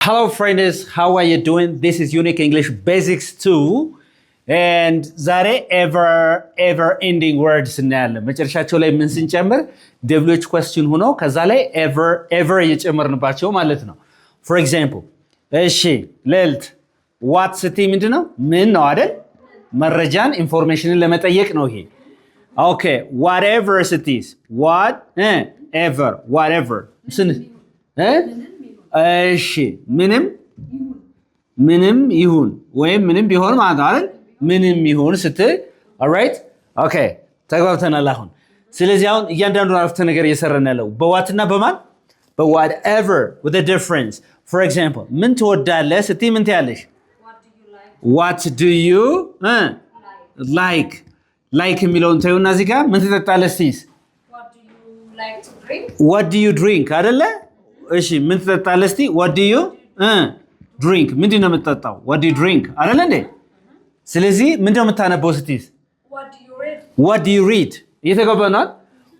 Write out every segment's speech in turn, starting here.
Hello friends, how are you doing? This is Unique English Basics 2 and ዛሬ ever ending words እናያለን። መጨረሻቸው ላይ ምን ስንጨምር WH question ሆኖ ከዛ ላይ ever እየጨመርንባቸው ማለት ነው። For example, እሺ ልዕልት what ስትይ ምንድነው? ምን ነው አይደል? መረጃን ኢንፎርሜሽንን ለመጠየቅ ነው ይሄ። Okay, whatever ስትይስ whatever እሺ ምንም ይሁን ወይም ምንም ቢሆን ማለት ነው አይደል? ምንም ይሁን ስትል alright okay ተግባብተናል አሁን። ስለዚህ አሁን እያንዳንዱ አረፍተ ነገር እየሰራን ያለው በዋትና በማን በwhatever with a difference. For example ምን ትወዳለህ ስትይ ምን ትያለሽ? What do you like የሚለውን ታዩና እዚህ ጋር ምን ትጠጣለህ ስትይስ? What do you like to drink? What do you drink አይደለ? እሺ ምን ትጠጣለህ እስቲ? What do you drink? ምንድነው የምትጠጣው? What do you drink? አይደለ እንዴ? ስለዚህ ምንድነው የምታነበው ስትይስ? What do you read? What do you read? እየተገባናል?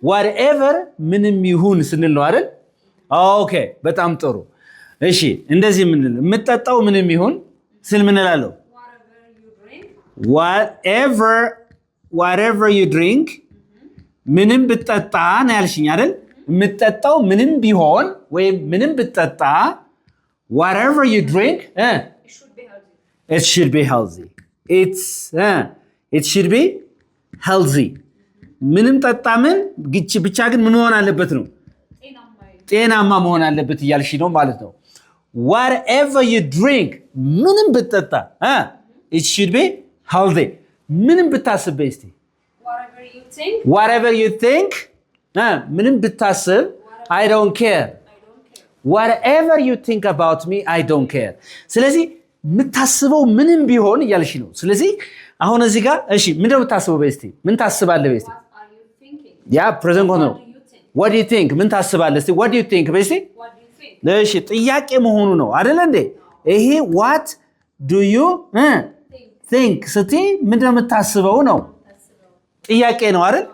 Whatever ምንም ይሁን ስንል ነው አይደል? ኦኬ በጣም ጥሩ። እሺ እንደዚህ ምን የምትጠጣው ምንም ይሁን ስል ምን እላለሁ? Whatever you drink ምንም ብትጠጣ ነው ያልሽኝ አይደል? የምትጠጣው ምንም ቢሆን ወይም ምንም ብትጠጣ whatever you drink it should be healthy. It should be healthy. ምንም ጠጣ ምን ብቻ ግን ምን መሆን አለበት ነው? ጤናማ መሆን አለበት እያልሽ ነው ማለት ነው። Whatever you drink ምንም ብትጠጣ it should be healthy. ምንም ብታስብ እስቲ whatever you think ምንም ብታስብ I don't care. Whatever you think about me I don't care. ስለዚህ የምታስበው ምንም ቢሆን እያልሽ ነው። ስለዚህ አሁን እዚህ ጋር እሺ ምንድነው የምታስበው በስቲ? ምን ታስባለህ በስቲ? ያ ፕሬዘንት ሆኖ What do you think? ምን ታስባለህ እስቲ? What do you think በስቲ? እሺ ጥያቄ መሆኑ ነው አይደል እንዴ? ይሄ what do you think ስቲ ምንድነው የምታስበው ነው? ጥያቄ ነው አይደል?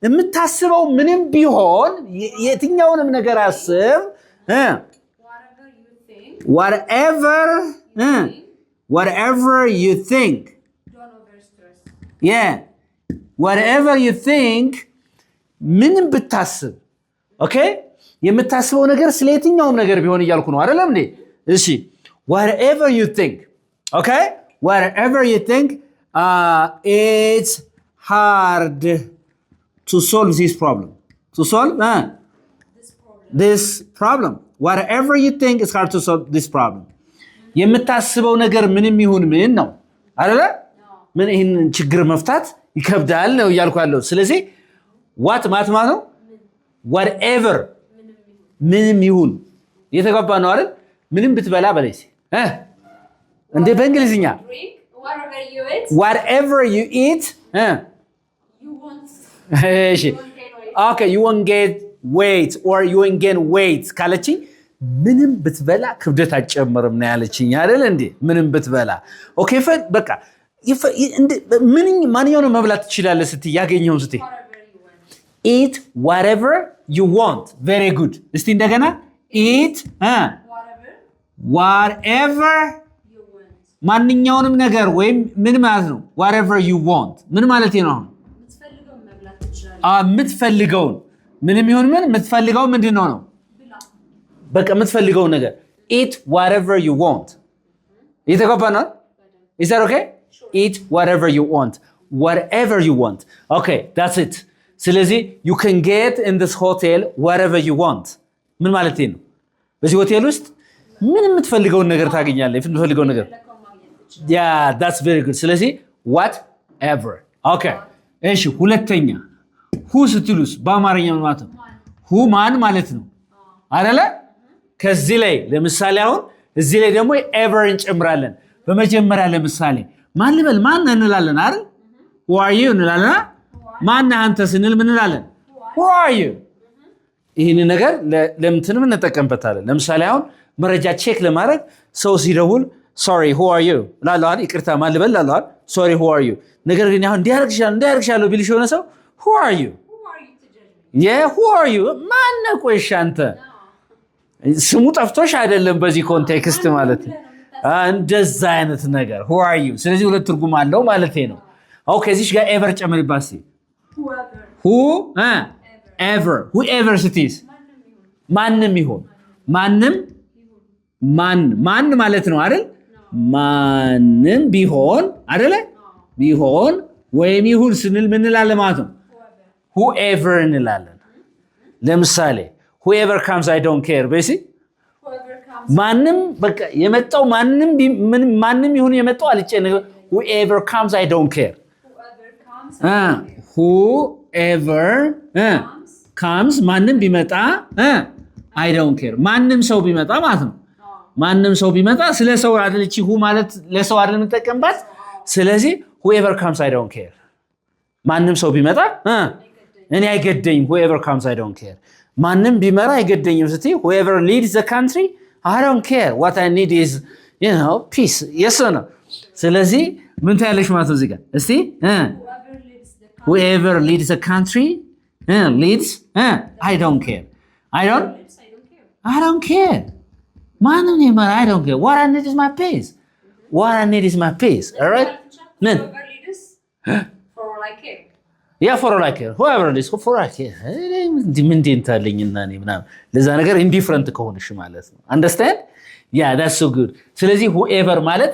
የምታስበው ምንም ቢሆን የትኛውንም ነገር አስብ whatever you think Don't overstress. whatever you think ምንም ብታስብ ኦኬ የምታስበው ነገር ስለ የትኛውም ነገር ቢሆን እያልኩ ነው አይደለም እንዴ? እሺ whatever you think okay whatever you think it's hard to solve this problem. To solve this problem. Whatever you think is hard to solve this problem. የምታስበው ነገር ምንም ይሁን ምን ነው አይደለ? ምን ይሄን ችግር መፍታት ይከብዳል ነው እያልኩ ያለው። ስለዚህ what ማለት ነው whatever ምንም ይሁን የተገባ ነው አይደል? ምንም ብትበላ በለኝ እንደ በእንግሊዝኛ whatever you eat okay you won't get weight or you won't gain weight ካለችኝ ምንም ብትበላ ክብደት አጨምርም ነው ያለችኝ አይደል እንዴ? ምንም ብትበላ ኦኬ በቃ ምን ማንኛውንም መብላት ትችላለህ ስትይ ያገኘው ስትይ eat whatever you want. Very good. እስቲ እንደገና eat whatever You want. ማንኛውንም ነገር ወይም ምን ማለት ነው? whatever you want ምን ማለት ነው? የምትፈልገውን ምንም ይሁን ምን የምትፈልገው ምንድነው ነው? በቃ የምትፈልገው ነገር eat whatever you want. ይተገባናል? Is that okay? Eat whatever you want. Whatever you want. Okay, that's it. ስለዚህ you can get in this hotel whatever you want. ምን ማለት ነው? በዚህ ሆቴል ውስጥ ምን የምትፈልገውን ነገር ታገኛለህ። የምትፈልገው ነገር yeah, that's very good. ስለዚህ whatever. Okay. እሺ ሁለተኛ who ስትሉስ በአማርኛ ምን ማለት ነው? who ማን ማለት ነው አይደለ? ከዚህ ላይ ለምሳሌ አሁን እዚህ ላይ ደግሞ ever እንጨምራለን። በመጀመሪያ ለምሳሌ ማን ልበል ማን እንላለን አይደል? who are you እንላለን። ማን አንተ ስንል ምን እንላለን? who are you? ይሄን ነገር ለምንትንም እንጠቀምበታለን። ለምሳሌ አሁን መረጃ ቼክ ለማድረግ ሰው ሲደውል sorry who are you ላላል ይቅርታ ማን ልበል ላላል sorry who are you ነገር ግን አሁን እንዲያርግሻለሁ ቢልሽ የሆነ ሰው who are you? Who are you to judge me? who are you? ማን ነህ ቆይሽ አንተ? ስሙ ጠፍቶሽ አይደለም በዚህ ኮንቴክስት ማለት ነው እንደዛ አይነት ነገር who are you ስለዚህ ሁለት ትርጉም አለው ማለት ነው ኦኬ እዚህ ጋር ኤቨር ጨምሪባት እስኪ who ever whoever it is ማንም ይሁን ማንም ማን ማለት ነው አይደል ማንም ቢሆን አይደለ ቢሆን ወይም ይሁን ስንል ምን እንላለን ማለት ነው whoever እንላለን ለምሳሌ whoever comes I don't care በሲ ማንም በቃ የመጣው ማንም ይሁን የመጣው አልጨነቅ whoever comes I don't care whoever comes ማንም ቢመጣ I don't care ማንም ሰው ቢመጣ ማለት ነው ማንም ሰው ቢመጣ ስለ ሰው አይደል እቺ who ማለት ለሰው አይደል እንጠቀምባት ስለዚህ whoever comes I don't care ማንም ሰው ቢመጣ እኔ አይገደኝም whoever comes I don't care ማንም ቢመራ አይገደኝም ስትይ whoever leads the country I don't care what I need is peace yes or no ስለዚህ ምን ታያለሽ ማለት ነው እዚህ ጋር እስቲ whoever leads the country leads I don't care I don't care ማንም ይመራ I don't care what I need is my peace what I need is my peace all right ምን for all I care yeah for all I care whoever it is for all I care ምን እንታለኝና እኔ ምናምን ለዛ ነገር ኢንዲፈረንት ከሆነሽ ማለት ነው understand yeah that's so good ስለዚህ whoever ማለት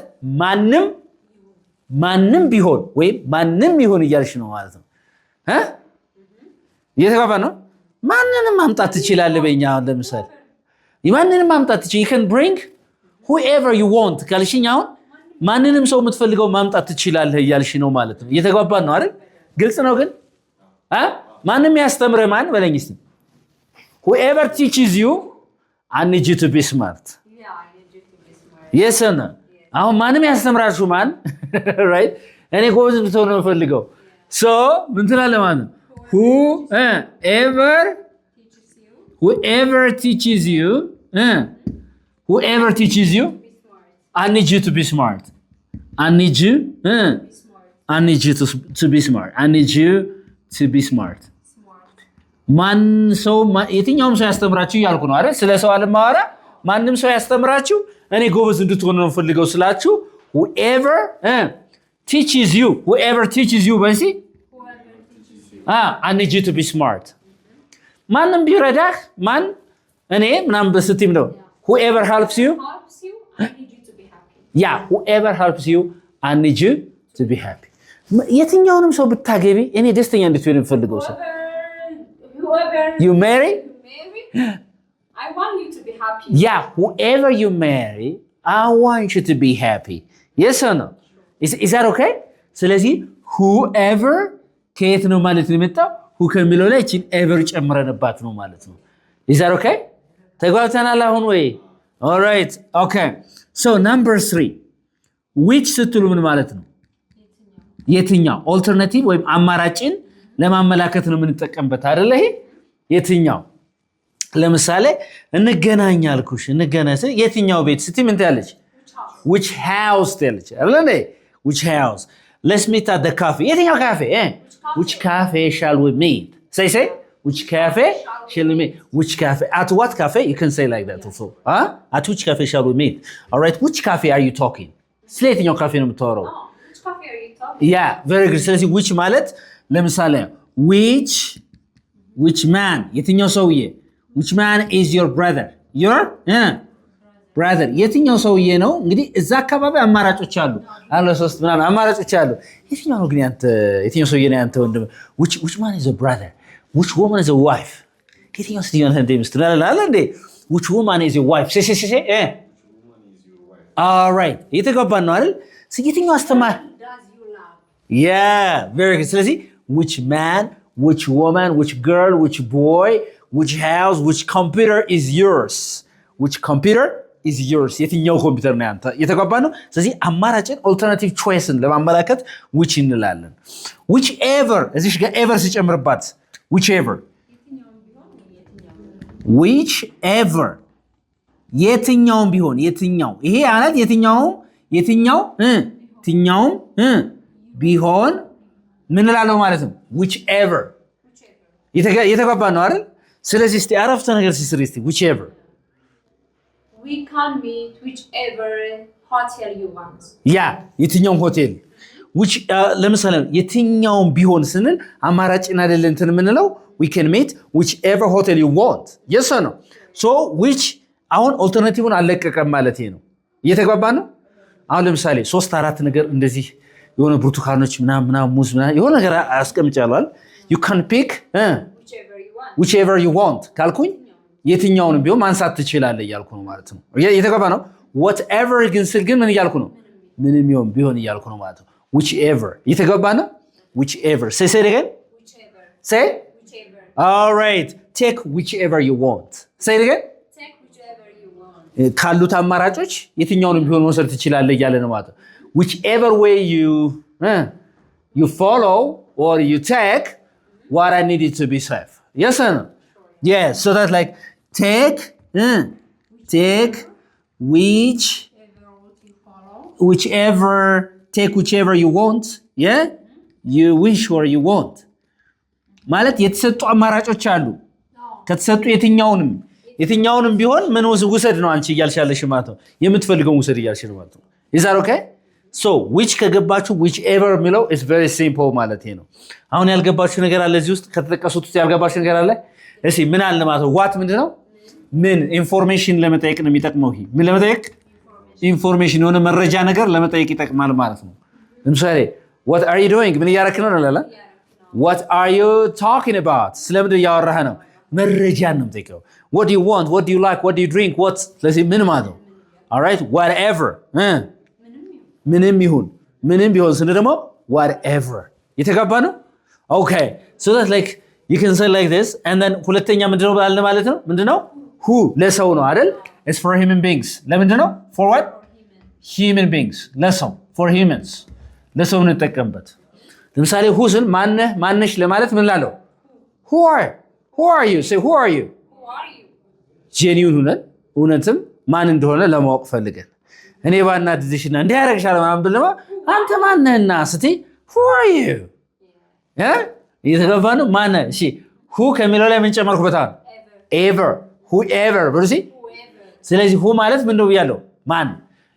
ማንም ቢሆን ወይ ማንም ይሁን እያልሽ ነው ማለት ነው እየተባባ ነው ማንንም ማምጣት ትችላለህ በእኛ ለምሳሌ ማንንም ማምጣት ትችይ you can bring whoever you want ካልሽኝ አሁን ማንንም ሰው የምትፈልገው ማምጣት ትችላለህ እያልሽ ነው ማለት ነው እየተግባባን ነው አይደል ግልጽ ነው ግን ማንንም ያስተምረህ ማን በለኝ እስቲ whoever teaches you I need you to be smart I need you to be smart yes or no አሁን ማንንም ያስተምራችሁ ማን right እኔ ጎበዝ እንድትሆን ነው ፈልገው so ምን ትላለህ ማለት ነው whoever teaches you I need you to be smart I need you to be smart I need you to be smart ማን ሰው የትኛውም ሰው ያስተምራችሁ ያልኩ ነው አይደል ስለ ሰው አለማወራ ማንንም ሰው ያስተምራችሁ እኔ ጎበዝ እንድትሆን ነው ፈልገው ስላችሁ whoever teaches you በሲ I need you to be smart ማንም ቢረዳህ ማን እኔ ምናምን በስቲም ነው whoever helps you I need you to be happy yeah whoever helps you I need you to be happy የትኛውንም ሰው ብታገቢ እኔ ደስተኛ እንድትሆን ፈልገው ሰው whoever you marry I want you to be happy yeah whoever you marry I want you to be happy yes or no is that okay ስለዚህ whoever ከየት ነው ማለት ነው የመጣው who ከሚለው ላይ እቺን ever ጨምረንባት ነው ማለት ነው is that okay ተግባብተናል አሁን ወይ all right okay so number 3 which ስትሉ ምን ማለት ነው የትኛው ኦልተርናቲቭ ወይም አማራጭን ለማመላከት ነው የምንጠቀምበት አይደል ይሄ የትኛው ለምሳሌ እንገናኝ አልኩሽ እንገናኝ የትኛው ቤት ስትይ ምን ትያለሽ which house ትያለሽ አይደል which house let's meet at the cafe የትኛው ካፌ which cafe shall we meet say which cafe shall we meet which cafe at what cafe you can say like that also at which cafe shall we meet all right which cafe are you talking ስለ የትኛው ካፌ ነው የምታወራው which cafe are you talking yeah very good ስለዚህ which ማለት ለምሳሌ which man የትኛው ሰውዬ which man is your brother your brother የትኛው ሰውዬ ነው እንግዲህ እዛ አካባቢ አማራጮች አሉ ሶስት ምናምን አማራጮች አሉ የትኛው ነው ግን የትኛው ሰውዬ ነው ያንተ ወንድም which man is a brother which woman is a wife የትኛው ሰውዬ ነው እንደ ሚስት አለ እንዴ which woman is your wife all right የተገባን ነው አይደል የትኛው አስተማሪ does you love yeah very good ስለዚህ which man which woman which girl which boy which house which computer is yours which computer is yours የትኛው ኮምፒውተር ነው ያንተ የተገባን ነው ስለዚህ አማራጭን ኦልተርናቲቭ ቾይስን ለማመላከት which እንላለን whichever እዚህ ጋር ever ሲጨምርባት whichever የትኛውም ቢሆን የትኛው ይሄ ማለት የትኛውም ቢሆን ምን እላለሁ ማለት ነው whichever የተገባን ነው አይደል ስለዚህ እስቲ አረፍተ ነገር ሲስሪ እስቲ whichever We can meet whichever hotel you want. ያ የትኛውም ሆቴል which ለምሳሌ የትኛውም ቢሆን ስንል አማራጭን አይደለ እንትን የምንለው we can meet whichever hotel you want. yes or no? so which አሁን ኦልተርናቲቭን አለቀቀም ማለት ነው። እየተግባባን ነው። አሁን ለምሳሌ 3-4 ነገር እንደዚህ የሆነ ብርቱካኖች ምናምን ሙዝ ምናምን የሆነ ነገር አስቀምጫለሁ። you can pick whichever you want ካልኩኝ የትኛውንም ቢሆን ማንሳት ትችላለህ እያልኩ ነው ማለት ነው። እየተግባባ ነው። whatever ግን ስል ግን ምን እያልኩ ነው? ምንም ይሁን ቢሆን እያልኩ ነው ማለት ነው። whichever እየተግባባ ነው። whichever say it again. Whichever. say Whichever. all right take whichever you want. say it again. Take whichever you want. ካሉት አማራጮች የትኛውንም ቢሆን መውሰድ ትችላለህ እያለ ነው ማለት ነው። whichever way you follow or you take what I needed to be safe. yes or no? yes so that's like take whichever you want. yeah you wish or you want ማለት የተሰጡ አማራጮች አሉ። ከተሰጡ የትኛውንም ቢሆን ምን ውሰድ ነው አንቺ እያልሻለሽ ማለት ነው። የምትፈልገውን ውሰድ እያልሽ ነው ማለት ነው። is that okay? so which ከገባችሁ whichever የሚለው is very simple ማለት ነው። አሁን ያልገባችሁ ነገር አለ እዚህ ውስጥ ከተጠቀሱት ውስጥ ያልገባችሁ ነገር አለ? እሺ ምን አለ ማለት ነው? what ምንድነው? ምን ኢንፎርሜሽን ለመጠየቅ ነው የሚጠቅመው። ይሄ ምን ለመጠየቅ? ኢንፎርሜሽን የሆነ መረጃ ነገር ለመጠየቅ ይጠቅማል ማለት ነው። ለምሳሌ what are you doing ምን እያደረክ ነው አላለ? what are you talking about ስለምን እያወራህ ነው? መረጃ ነው የምጠይቀው። what do you want what do you like what do you drink what ስለዚህ ምን ማለት ነው? all right whatever ምንም ቢሆን ስለ ደግሞ whatever የተጋባ ነው። okay so that's like you can say like this and then ሁለተኛ ምንድነው ባለ ማለት ነው? ምንድነው? who ለሰው ነው አይደል? it's for human beings ለምንድነው? for what? human beings ለሰው for humans ለሰው እንጠቀምበት። ለምሳሌ who ስል ማነሽ ለማለት ምን ላለው? who are you say who are you genuine ሆነን እውነትም ማን እንደሆነ ለማወቅ ፈልገን እኔ ባናድድሽና እንዴ ያረጋሻል ማለት ብለማ አንተ ማን ነህና ስትይ who are you እየተገባ ነው። ማን እሺ who ከሚለው ላይ ምን ጨመርኩበታል? ever whoever ብሩሲ ስለዚህ who ማለት ምን ነው ብያለሁ? ማን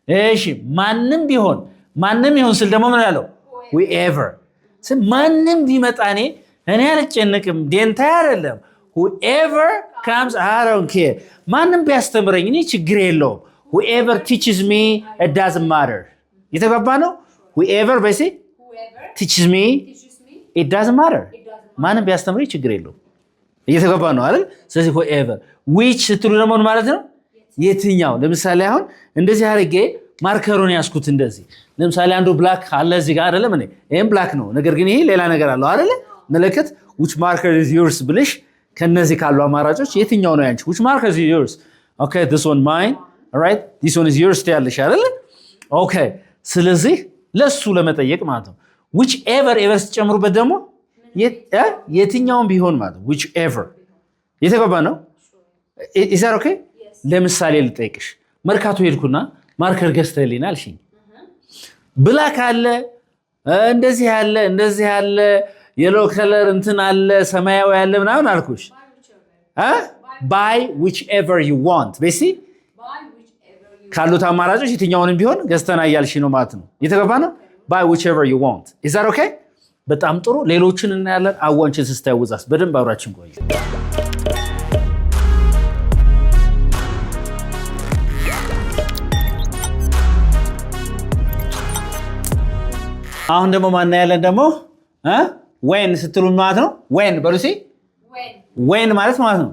እሺ ማንም ይሁን ስል ደግሞ ምን ያለው? whoever ማንም ቢመጣ እኔ አልጨነቅም ደንታ አይደለም። whoever comes I don't care ማንም ቢያስተምረኝ እኔ ችግር የለውም። whoever teaches me it doesn't matter የተገባ ነው። whoever በሲ teaches me it doesn't matter ማንም ቢያስተምረኝ ችግር የለውም እየተገባ ነው አይደል? ስለዚህ whoever which ስትሉ ደግሞ ማለት ነው የትኛው። ለምሳሌ አሁን እንደዚህ አድርጌ ማርከሩን ያስኩት እንደዚህ ለምሳሌ አንዱ ብላክ አለ እዚህ ጋር አይደለም እኔ ይሄን ብላክ ነው ነገር ግን ይሄ ሌላ ነገር አለው አይደል? ምልክት which marker is yours ብልሽ ከነዚህ ካሉ አማራጮች የትኛው ነው ያንቺ? which marker is yours? okay this one mine all right this one is yours ያለሽ አይደል? okay ስለዚህ ለሱ ለመጠየቅ ማለት ነው whichever ጨምሩበት ደግሞ የትኛውም ቢሆን ማለት ነው whichever የተገባ ነው። is that okay? ለምሳሌ ልጠይቅሽ መርካቶ ሄድኩና ማርከር ገዝተህልኝ አልሽኝ። ብላክ አለ እንደዚህ ያለ የሎ ከለር እንትን አለ ሰማያዊ ያለ ምናምን አልኩሽ። buy whichever you want በሲ ካሉት አማራጮች የትኛውንም ቢሆን ገዝተና እያልሽ ነው ማለት ነው። የተገባ ነው buy whichever you want is that okay? በጣም ጥሩ ሌሎችን እናያለን። አዋንችን ስታይ ውዛስ በደንብ አብራችን ቆዩ። አሁን ደግሞ ማን ያለን ደግሞ when ስትሉ ማለት ነው when በሉሲ when ማለት ነው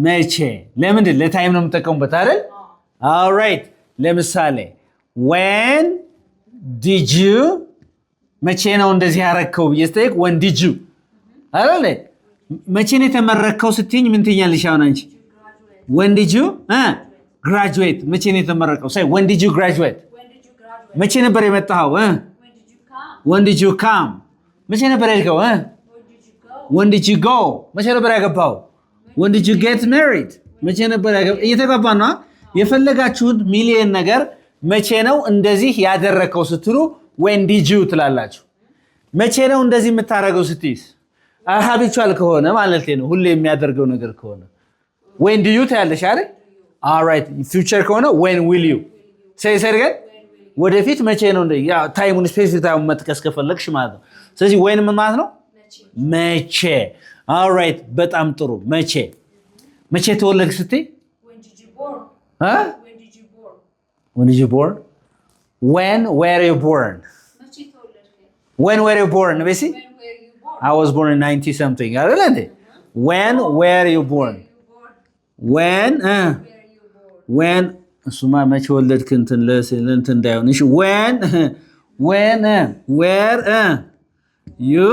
መቼ ለምንድን ለታይም ነው የምጠቀሙበት አይደል? all right ለምሳሌ when did you መቼ ነው እንደዚህ ያረከው ብዬ when did you አይደል? መቼ ነው የተመረከው ስትይኝ ምን ትኛለሽ አሁን አንቺ? when did you graduate መቼ ነው የተመረከው? say when did you graduate መቼ ነበር የመጣኸው? when did you come መቼ ነበር ያልከው? when did you go መቼ ነበር ያገባው? when did you get married መቼ ነበር ያገባው? እየተጋባ ነው። የፈለጋችሁት ሚሊየን ነገር መቼ ነው እንደዚህ ያደረከው ስትሉ when did you ትላላችሁ። መቼ ነው እንደዚህ የምታረገው ስትይስ habitual ከሆነ ማለት ነው ሁሌ የሚያደርገው ነገር ከሆነ when do you ትያለሽ አይደል? all right future ከሆነ when will you say again ወደፊት መቼ ነው እንደ ያ ታይሙን ስፔሲፊክ ታይም መጥቀስ ከፈለግሽ ማለት ነው ስለዚህ when ምን ማለት ነው መቼ all right በጣም ጥሩ መቼ ተወለድክ ስትይ when did you born when did you born when were you born when were you born በሲ I was born in 90 something አይደል እንዴ when were you born when እሱማ መቼ ወለድክ እንትን ለእንትን እንዳይሆን እሺ when where you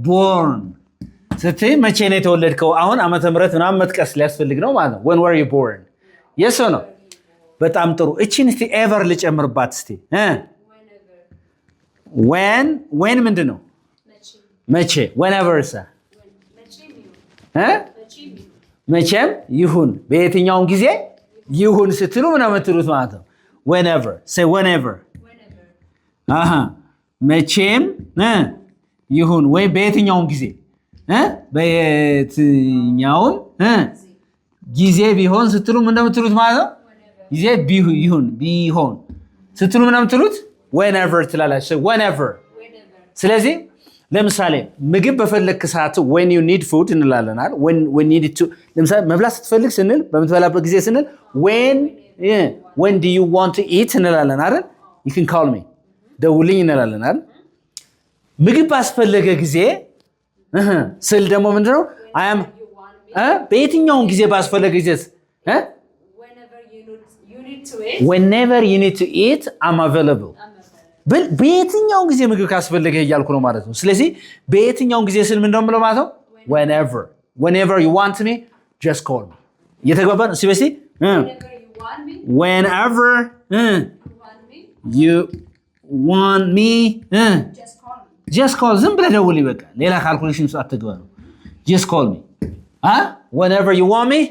born ስትይ መቼ ነው የተወለድከው አሁን ዓመተ ምህረት ምናምን መጥቀስ ሊያስፈልግ ነው ማለት ነው when were you born yes or no በጣም ጥሩ እቺን እስቲ ever ልጨምርባት እስቲ when ምንድነው መቼ whenever መቼም ይሁን በየትኛውም ጊዜ ይሁን ስትሉ ምን አመጥሩት ማለት ነው whenever say whenever መቼም ይሁን ወይ በየትኛውም ጊዜ በየትኛውም ጊዜ ቢሆን ስትሉ ምን እንደምትሉት ማለት ነው ጊዜ ቢሆን ስትሉ ምን እንደምትሉት whenever ትላላችሁ whenever ስለዚህ ለምሳሌ ምግብ በፈለክ ሰዓት when you need food እንላለን አይደል when need to ለምሳሌ መብላት ስትፈልግ ስንል በምትበላበት ጊዜ ስንል when do you want to eat እንላለን አይደል you can call me ደውልኝ እንላለን አይደል ምግብ ባስፈለገ ጊዜ ስል ደግሞ ምንድነው I am በየትኛውም ጊዜ ባስፈለገ ጊዜ whenever you need to eat I'm available በየትኛው ጊዜ ምግብ ካስፈልገ እያልኩ ነው ማለት ነው ስለዚህ በየትኛው ጊዜ ስል ምን እንደምለው ማለት ነው whenever you want me just call me እየተግባባን ሲበሲ whenever you want me just call ዝም ብለህ ደውል ይበቃ ሌላ ካልኩሌሽን ውስጥ አትግባ ነው just call me whenever you want me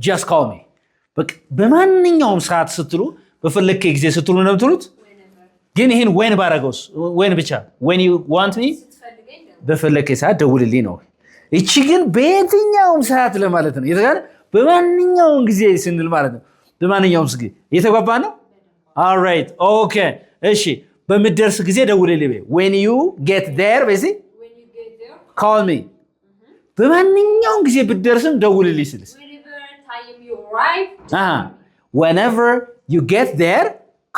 just call me በቃ በማንኛውም ሰዓት ስትሉ በፈለከ ጊዜ ስትሉ ነው የምትሉት ግን ይሄን when ባረጋውስ when ብቻ when you want me በፈለከ ሰዓት ደውልልኝ ነው እቺ ግን በየትኛውም ሰዓት ለማለት ነው የተጋር በማንኛውም ጊዜ ስንል ማለት ነው በማንኛውም ጊዜ የተጓባ ነው all right okay እሺ በመደርስ ጊዜ ደውልልኝ when you get there በዚህ call me በማንኛውም ጊዜ ብትደርስም ደውልልኝ ስለስ whenever you get there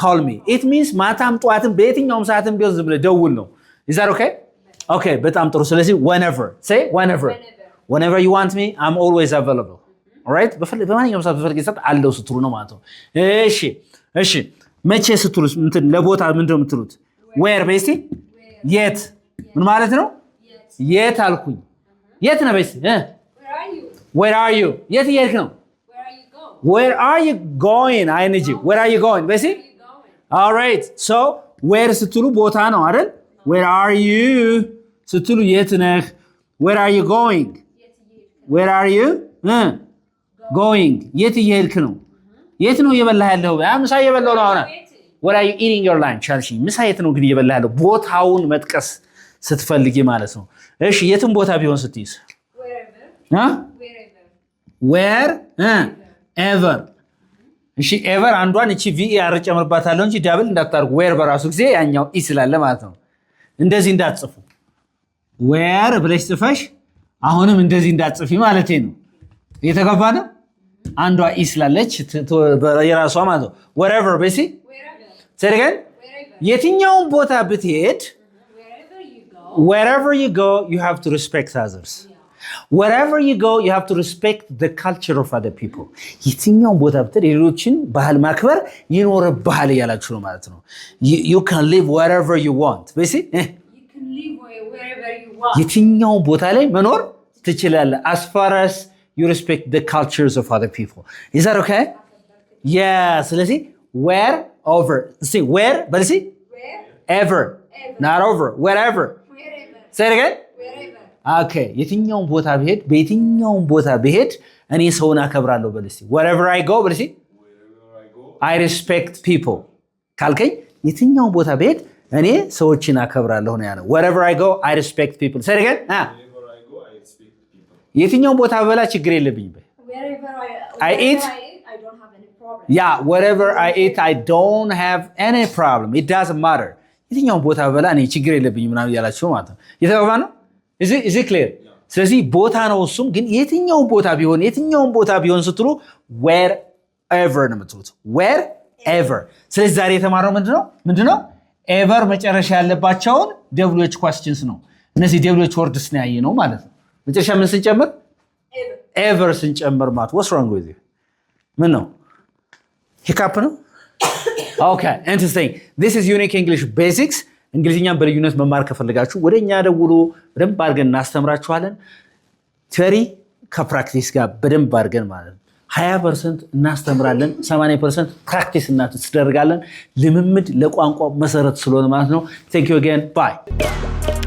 call me it means ማታም ጧትም በየትኛውም ሰዓትም ቢሆን ዝም ብለህ ደውል ነው is that okay okay በጣም ጥሩ ስለዚህ say whenever you want me I'm always available all right በማንኛውም ሰዓት በፈልግ ሰዓት አለው ስትሉ ነው ማለት ነው እሺ መቼ ስትሉ እንትን ለቦታ ምንድነው የምትሉት where በስቲ የት ምን ማለት ነው የት አልኩኝ የት ነው በስቲ where are you የት እየሄድክ ነው where are you going where are you going በስቲ all right so where ስትሉ ቦታ ነው አይደል where are you ስትሉ የት ነህ where are you going where are you going የት እየሄድክ ነው የት ነው እየበላህ ያለው ምሳ እየበላሁ ነው አሁን where are you eating your lunch አልሽ ምሳ የት ነው ግን እየበላህ ያለው ቦታውን መጥቀስ ስትፈልጊ ማለት ነው እሺ የትም ቦታ ቢሆን ስትይዝ wherever እሺ ኤቨር አንዷን እቺ ቪአር ጨምርባታለሁ እንጂ ዳብል እንዳታርጉ ዌር በራሱ ጊዜ ያኛው ኢ ስላለ ማለት ነው እንደዚህ እንዳትጽፉ ዌር ብለሽ ጽፈሽ አሁንም እንደዚህ እንዳትጽፊ ማለት ነው የተገባነ አንዷ ኢ ስላለች የራሷ ማለት ነው wherever በሲ ሰረገን የትኛው ቦታ ብትሄድ wherever you go you have to respect others wherever you go you have to respect the culture of other people የትኛው ቦታ ብትሄድ ሌሎችን ባህል ማክበር ይኖርብሃል ያላችሁ ነው ማለት ነው you can live wherever you want በሲ you can live wherever you want የትኛው ቦታ ላይ መኖር ትችላለህ as far as you respect the cultures of other people is that okay yeah ስለዚህ wherever see where but see ever not over wherever say it again okay የትኛው ቦታ ብሄድ በየትኛው ቦታ ብሄድ እኔ ሰውን አከብራለሁ በልሲ wherever I go በልሲ I respect people ካልከኝ የትኛው ቦታ ብሄድ እኔ ሰዎችን አከብራለሁ ነው ያለው wherever I go I respect people say it again wherever I go I respect people የትኛው ቦታ በላ ችግር የለብኝም wherever I eat Yeah, wherever I eat, I don't have any problem. It doesn't matter. የትኛውን ቦታ በላ እኔ ችግር የለብኝም ምናምን እያላችሁ ማለት ነው። የተባባ ነው? Is it clear? ስለዚህ ቦታ ነው እሱም ግን የትኛውን ቦታ ቢሆን ስትሉ wherever ነው የምትሉት። wherever። ስለዚህ ዛሬ የተማረው ምንድነው? ever መጨረሻ ያለባቸውን WH questions ነው። እነዚህ WH words ነው ያየነው ማለት ነው። መጨረሻ ምን ስንጨምር? ever ስንጨምር ማለት what's wrong with you? ምን ነው? hiccup ነው? Okay, interesting. This is Unique English Basics. እንግሊዝኛን በልዩነት መማር ከፈልጋችሁ ወደኛ ደውሉ። በደንብ አድርገን እናስተምራችኋለን። ቲዮሪ ከፕራክቲስ ጋር በደንብ አድርገን ማለት ነው 20% እናስተምራለን፣ 80% ፕራክቲስ እናደርጋለን። ልምምድ ለቋንቋ መሰረት ስለሆነ ማለት ነው። Thank you again. Bye.